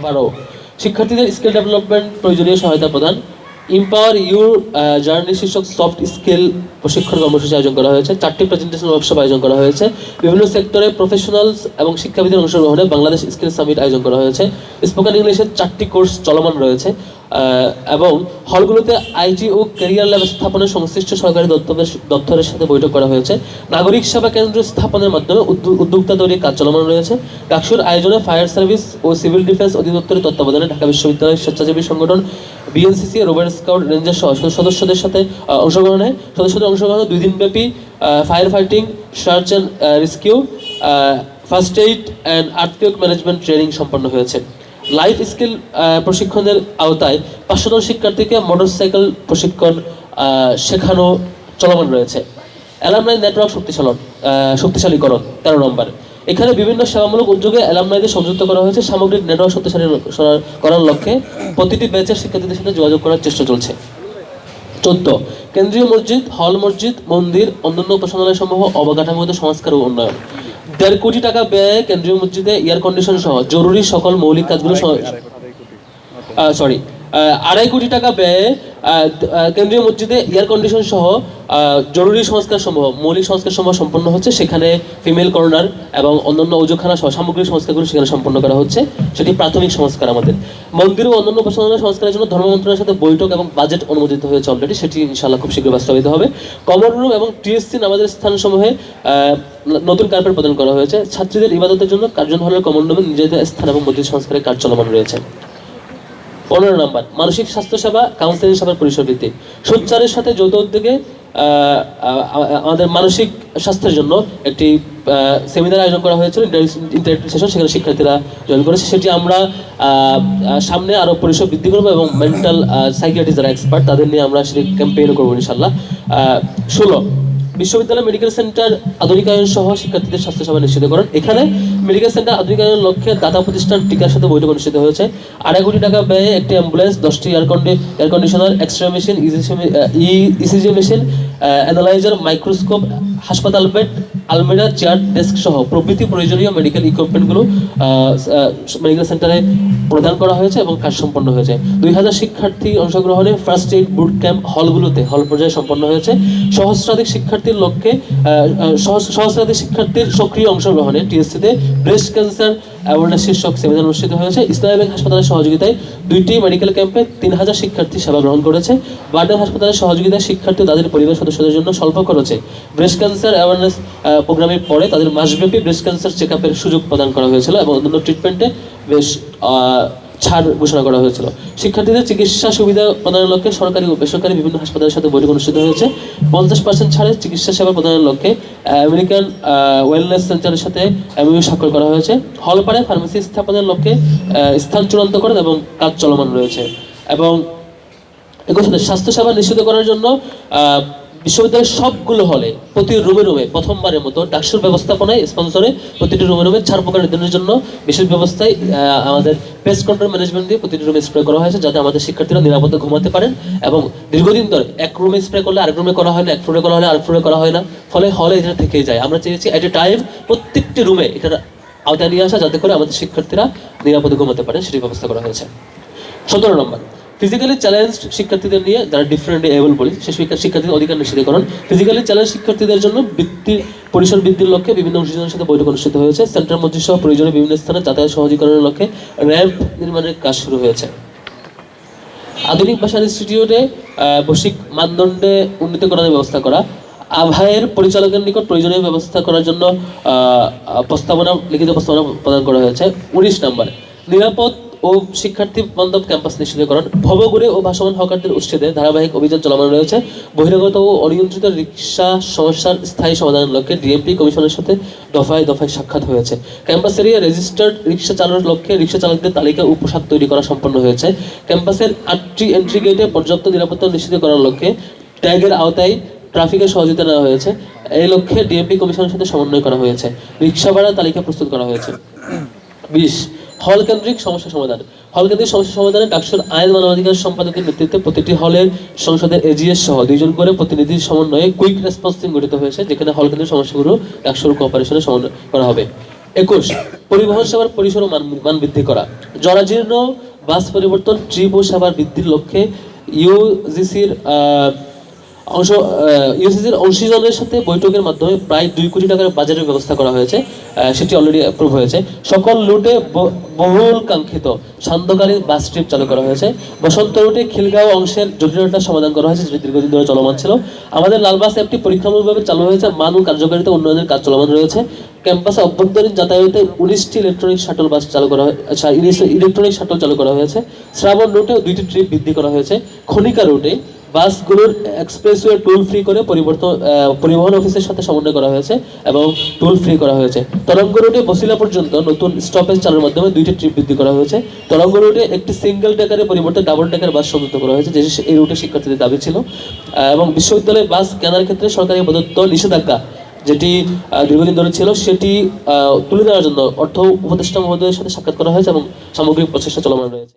12, শিক্ষার্থীদের skill development প্রয়োজনীয় সহায়তা প্রদান। এম্পাওয়ার ইউর জার্নি শীর্ষক সফট স্কিল প্রশিক্ষণ কর্মসূচি আয়োজন করা হয়েছে। 4টি প্রেজেন্টেশন ওয়ার্কশপ আয়োজন করা হয়েছে। বিভিন্ন সেক্টরে প্রফেশনালস এবং শিক্ষাবিদের অংশগ্রহণে বাংলাদেশ স্কিল সামিট আয়োজন করা হয়েছে। স্পোকেন ইংলিশের 4টি কোর্স চলমান রয়েছে এবং হলগুলোতে আইটি ও ক্যারিয়ার ল্যাব স্থাপনের সংশ্লিষ্ট সরকারি দপ্তরের সাথে বৈঠক করা হয়েছে। নাগরিক সেবা কেন্দ্র স্থাপনের মাধ্যমে উদ্যোক্তা তৈরির কাজ চলমান রয়েছে। ডাকসুর আয়োজনে ফায়ার সার্ভিস ও সিভিল ডিফেন্স অধিদপ্তরের তত্ত্বাবধানে ঢাকা বিশ্ববিদ্যালয়ের স্বেচ্ছাসেবী সংগঠন বিএনসিসি, রোভার স্কাউট রেঞ্জের সদস্যদের অংশগ্রহণে 2 দিনব্যাপী fire fighting, search and rescue, first aid and earthquake management training সম্পন্ন হয়েছে। লাইফ স্কিল প্রশিক্ষণের আওতায় 500 জন শিক্ষার্থীকে মোটরসাইকেল প্রশিক্ষণ শেখানো চলমান রয়েছে। অ্যালামনাই নেটওয়ার্ক শক্তিশালীকরণ 13 নম্বর। এখানে বিভিন্ন সেবামূলক উদ্যোগে অ্যালামনাইদের সংযুক্ত করা হয়েছে। সামগ্রিক নেটওয়ার্ক শক্তিশালী করার লক্ষ্যে প্রতিটি ব্যাচের শিক্ষার্থীদের সাথে যোগাযোগ করার চেষ্টা চলছে। 14, কেন্দ্রীয় মসজিদ, হল মসজিদ, মন্দির, অন্যান্য উপাসনালয় সমূহ অবকাঠামোগত সংস্কার ও উন্নয়ন। 1.5 কোটি টাকা ব্যয়ে কেন্দ্রীয় মসজিদে এয়ার কন্ডিশন সহ জরুরি সকল মৌলিক কাজগুলো 2.5 কোটি টাকা ব্যয়ে কেন্দ্রীয় মসজিদে এয়ার কন্ডিশন সহ জরুরি সংস্কার সমূহ মৌলিক সংস্কার সমূহ সম্পন্ন হচ্ছে। সেখানে ফিমেল কর্নার এবং অন্যান্য অজুখানা সহ সামগ্রিক সংস্কারগুলো সেখানে সম্পন্ন করা হচ্ছে। সেটি প্রাথমিক সংস্কার। আমাদের মন্দির ও অন্যান্য উপাসনালয় সংস্কারের জন্য ধর্ম মন্ত্রণালয়ের সাথে বৈঠক এবং বাজেট অনুমোদিত হয়েছে অলরেডি। সেটি ইনশাআল্লাহ খুব শীঘ্র বাস্তবায়িত হবে। কমন রুম এবং টিএসসি আমাদের স্থানসমূহে নতুন কার্পেট প্রদান করা হয়েছে। ছাত্রীদের ইবাদতের জন্য কার্জন হলের কমন রুমে নিজেদের স্থান এবং মসজিদ সংস্কারের কাজ চলমান রয়েছে। 15 নম্বর, মানসিক স্বাস্থ্য সেবা, কাউন্সেলিং সেবার পরিসর বৃদ্ধি। সোচ্চারের সাথে যৌথ উদ্যোগে আমাদের মানসিক স্বাস্থ্যের জন্য একটি সেমিনার আয়োজন করা হয়েছিল, ইন্টারেক্টিভ সেশন। সেখানে শিক্ষার্থীরা জয়েন করেছে। সেটি আমরা সামনে আরও পরিসর বৃদ্ধি করবো এবং মেন্টাল সাইকিয়াট্রিস্ট যারা এক্সপার্ট তাদের নিয়ে আমরা সেটি ক্যাম্পেইনও করবো ইনশাল্লাহ। 16, বিশ্ববিদ্যালয় মেডিকেল সেন্টার আধুনিকায়ন সহ শিক্ষার্থীদের স্বাস্থ্যসেবা নিশ্চিতকরণ। এখানে মেডিকেল সেন্টার আধুনিকায়নের লক্ষ্যে দাতা প্রতিষ্ঠান টিকার সাথে বৈঠক অনুষ্ঠিত হয়েছে। 2.5 কোটি টাকা ব্যয়ে একটি অ্যাম্বুলেন্স, 10টি air conditioner, X-ray machine, ECG machine, analyser, microscope, হাসপাতাল বেড, আলমিরা, চেয়ার, ডেস্ক সহ প্রভৃতি প্রয়োজনীয় মেডিকেল ইকুইপমেন্টগুলো মেডিকেল সেন্টারে প্রদান করা হয়েছে এবং কাজ সম্পন্ন হয়েছে। 2000 শিক্ষার্থী অংশগ্রহণে ফার্স্ট এইড বুট ক্যাম্প হলগুলোতে হল পর্যায়ে সম্পন্ন হয়েছে। সহস্রাধিক শিক্ষার্থীর সক্রিয় অংশগ্রহণে টিএসসিতে ব্রেস্ট ক্যান্সার অ্যাওয়ারনেস শীর্ষক সেমিনার অনুষ্ঠিত হয়েছে। ইসলামী ব্যাংক হাসপাতালের সহযোগিতায় 2টি মেডিকেল ক্যাম্পে 3000 শিক্ষার্থী সেবা গ্রহণ করেছে। বার্ডেন হাসপাতালের সহযোগিতায় শিক্ষার্থী তাদের পরিবার সদস্যদের জন্য স্বল্প খরচে ব্রেস্ট ক্যান্সার অ্যাওয়ারনেস প্রোগ্রামের পরে তাদের মাসব্যাপী ব্রেস্ট ক্যান্সার চেক আপের সুযোগ প্রদান করা হয়েছিল এবং অন্যান্য ট্রিটমেন্টে বেশ ছাড় ঘোষণা করা হয়েছিল। শিক্ষার্থীদের চিকিৎসা সুবিধা প্রদানের লক্ষ্যে সরকারি ও বেসরকারি বিভিন্ন হাসপাতালের সাথে বৈঠক অনুষ্ঠিত হয়েছে। 50% ছাড়ে চিকিৎসা সেবা প্রদানের লক্ষ্যে আমেরিকান ওয়েলনেস সেন্টারের সাথে এমওইউ স্বাক্ষর করা হয়েছে। হলপাড়ে ফার্মেসি স্থাপনের লক্ষ্যে স্থান চূড়ান্ত করেন এবং কাজ চলমান রয়েছে। এবং একই সাথে স্বাস্থ্যসেবা নিশ্চিত করার জন্য বিশ্ববিদ্যালয়ের সবগুলো হলে প্রতি রুমে প্রথমবারের মতো ডাকসুর ব্যবস্থাপনায় স্পন্সরে প্রতিটি রুমে ছাড় প্রকার নির্ধারণের জন্য বিশেষ ব্যবস্থায় আমাদের পেস্ট কন্ট্রোল ম্যানেজমেন্ট দিয়ে প্রতিটি রুমে স্প্রে করা হয়েছে, যাতে আমাদের শিক্ষার্থীরা নিরাপদে ঘুমাতে পারেন। এবং দীর্ঘদিন ধরে এক রুমে স্প্রে করলে আরেক রুমে করা হয় না, এক ফ্লোরে করা হলে আরেক ফ্লোরে করা হয় না, ফলে হলে এটা থেকেই যায়। আমরা চেয়েছি এট এ টাইম প্রত্যেকটি রুমে এটার আওতায় নিয়ে আসা, যাতে করে আমাদের শিক্ষার্থীরা নিরাপদে ঘুমাতে পারেন, সেটি ব্যবস্থা করা হয়েছে। 17 নম্বর, ফিজিক্যালি চ্যালেঞ্জড শিক্ষার্থীদের নিয়ে যারা ডিফারেন্টলি এবল বলি সে শিক্ষার্থীদের অধিকার নিশ্চিতকরণ। ফিজিক্যালি চ্যালেঞ্জ শিক্ষার্থীদের জন্য পরিসর বৃদ্ধির লক্ষ্যে বিভিন্ন অংশীদারের সাথে বৈঠক অনুষ্ঠিত হয়েছে। সেন্টার মসজিদ সহ প্রয়োজনীয় বিভিন্ন স্থানে যাতায়াত সহজীকরণের লক্ষ্যে র্যাম্প নির্মাণের কাজ শুরু হয়েছে। আধুনিক ভাষা ইনস্টিটিউটে বৈশ্বিক মানদণ্ডে উন্নীতকরণের ব্যবস্থা করা। আভায়ের পরিচালকের নিকট প্রয়োজনীয় ব্যবস্থা করার জন্য লিখিত প্রস্তাবনা প্রদান করা হয়েছে। 19 নম্বর, নিরাপদ ও শিক্ষার্থী বান্ধব ক্যাম্পাস নিশ্চিতকরণ। ভবঘুরে ও ভাসমান হকারদের উচ্ছেদে ধারাবাহিক অভিযান চলমান রয়েছে। বহিরাগত ও অনিয়ন্ত্রিত রিক্সা সমস্যার স্থায়ী সমাধানের লক্ষ্যে ডিএমপি কমিশনের সাথে দফায় দফায় সাক্ষাৎ হয়েছে। ক্যাম্পাস এরিয়া রেজিস্টার্ড রিক্সা চালানোর লক্ষ্যে রিক্সা চালকদের তালিকা ও পোশাক তৈরি করা সম্পন্ন হয়েছে। ক্যাম্পাসের 8টি এন্ট্রি গেটে পর্যাপ্ত নিরাপত্তা নিশ্চিত করার লক্ষ্যে ট্যাগের আওতায় ট্রাফিকের সহযোগিতা নেওয়া হয়েছে। এই লক্ষ্যে ডিএমপি কমিশনের সাথে সমন্বয় করা হয়েছে। রিক্সা ভাড়ার তালিকা প্রস্তুত করা হয়েছে। 20, হল কেন্দ্রিক সমস্যা সমাধান। হল কেন্দ্রিক সমস্যা সমাধানে ডাকসুর আইন মানবাধিকার সম্পাদকের নেতৃত্বে প্রতিটি হলের সংসদের এজিএস সহ 2 জন করে প্রতিনিধির সমন্বয়ে কুইক রেসপন্স টিম গঠিত হয়েছে, যেখানে হল কেন্দ্রিক সমস্যাগুলো ডাকসুর কোঅপারেশনে সমন্বয় করা হবে। 21 পরিবহন সেবার পরিসর ও মান বৃদ্ধি করা। জরাজীর্ণ বাস পরিবর্তন, ট্রিপ ও সেবার বৃদ্ধির লক্ষ্যে ইউজিসির অংশীজনদের সাথে বৈঠকের মাধ্যমে প্রায় 2 কোটি টাকার বাজেটের ব্যবস্থা করা হয়েছে। সেটি অলরেডি অ্যাপ্রুভ হয়েছে। সকল রুটে বহুল কাঙ্ক্ষিত সান্ধ্যকালীন বাস ট্রিপ চালু করা হয়েছে। বসন্ত রুটে খিলগাঁও অংশের জটিলতার সমাধান করা হয়েছে, যেটি দীর্ঘদিন ধরে চলমান ছিল। আমাদের লালবাস অ্যাপটি পরীক্ষামূলকভাবে চালু হয়েছে, মান ও কার্যকারিতা উন্নয়নের কাজ চলমান রয়েছে। ক্যাম্পাসে অভ্যন্তরীণ যাতায়াতে 19টি ইলেকট্রনিক শাটল বাস চালু করা ইলেকট্রনিক শাটল চালু করা হয়েছে। শ্রাবণ রুটে 2টি ট্রিপ বৃদ্ধি করা হয়েছে। খনিকা রুটে বাসগুলোর এক্সপ্রেসওয়ে টোল ফ্রি করে পরিবহন অফিসের সাথে সমন্বয় করা হয়েছে এবং টোল ফ্রি করা হয়েছে। তরঙ্গ রুটে বসিলা পর্যন্ত নতুন স্টপেজ চালুর মাধ্যমে 2টি ট্রিপ বৃদ্ধি করা হয়েছে। তরঙ্গ রুটে একটি সিঙ্গেল ডেকারের পরিবর্তে ডাবল ডেকার বাস সংযুক্ত করা হয়েছে, যেটি এই রুটে শিক্ষার্থীদের দাবি ছিল। এবং বিশ্ববিদ্যালয়ে বাস কেনার ক্ষেত্রে সরকারি প্রদত্ত নিষেধাজ্ঞা, যেটি দীর্ঘদিন ধরে ছিল, সেটি তুলে দেওয়ার জন্য অর্থ উপদেষ্টা মহোদয়ের সাথে সাক্ষাৎ করা হয়েছে এবং সামগ্রিক প্রচেষ্টা চলমান রয়েছে।